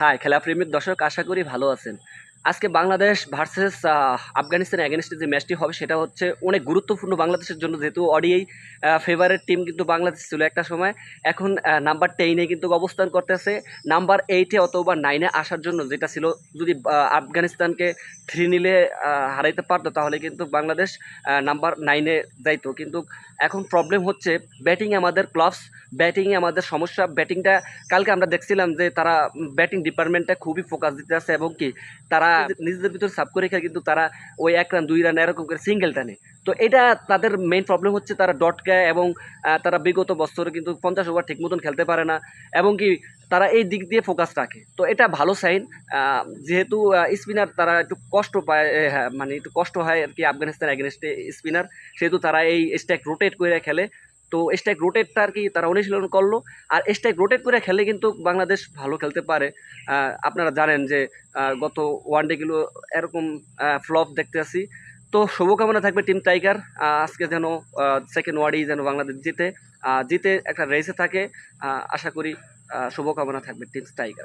High খেলাপ্রেমিক দর্শক, আশা করি ভালো আছেন। আজকে বাংলাদেশ ভার্সেস আফগানিস্তানের এগেনস্টে যে ম্যাচটি হবে সেটা হচ্ছে অনেক গুরুত্বপূর্ণ বাংলাদেশের জন্য, যেহেতু ওডিআই ফেভারিট টিম কিন্তু বাংলাদেশ ছিল একটা সময়। এখন নাম্বার 10-এ কিন্তু অবস্থান করতেছে। নাম্বার 8-এ অথবা 9-এ আসার জন্য যেটা ছিল, যদি আফগানিস্তানকে 3-0 হারাইতে পারতো তাহলে কিন্তু বাংলাদেশ নাম্বার 9-এ যাইতো। কিন্তু এখন প্রবলেম হচ্ছে ব্যাটিংয়ে আমাদের ক্লাবস, ব্যাটিংয়ে আমাদের সমস্যা। ব্যাটিংটা কালকে আমরা দেখছিলাম যে তারা ব্যাটিং ডিপার্টমেন্টে খুবই ফোকাস দিতে আছে, এবং কি তারা নিজেদের ভিতরে সাব করে রেখে কিন্তু তারা ওই 1 রান 2 রান এরকম করে সিঙ্গেল টানে। তো এটা তাদের মেইন প্রবলেম হচ্ছে, তারা ডট খায়, এবং তারা বিগত বছরে কিন্তু 50 ওভার ঠিক মতন খেলতে পারে না, এবং কি তারা এই দিক দিয়ে ফোকাস রাখে। তো এটা ভালো সাইন। যেহেতু স্পিনার তারা একটু কষ্ট পায়, হ্যাঁ মানে একটু কষ্ট হয় আর কি আফগানিস্তান এগেনস্টে স্পিনার, সেহেতু তারা এই স্ট্রাইক রোটেট করে খেলে। তো স্ট্রাইক রোটেটটা আর কি তারা অনুশীলন করলো। আর স্ট্রাইক রোটেট করে খেলে কিন্তু বাংলাদেশ ভালো খেলতে পারে। আপনারা জানেন যে গত ওয়ানডেগুলো এরকম ফ্লপ দেখতে আসি। তো শুভকামনা থাকবে টিম টাইগার। আজকে যেন সেকেন্ড ওয়ার্ডেই যেন বাংলাদেশ জিতে জিতে একটা রেসে থাকে। আশা করি শুভকামনা থাকবে টিম টাইগার।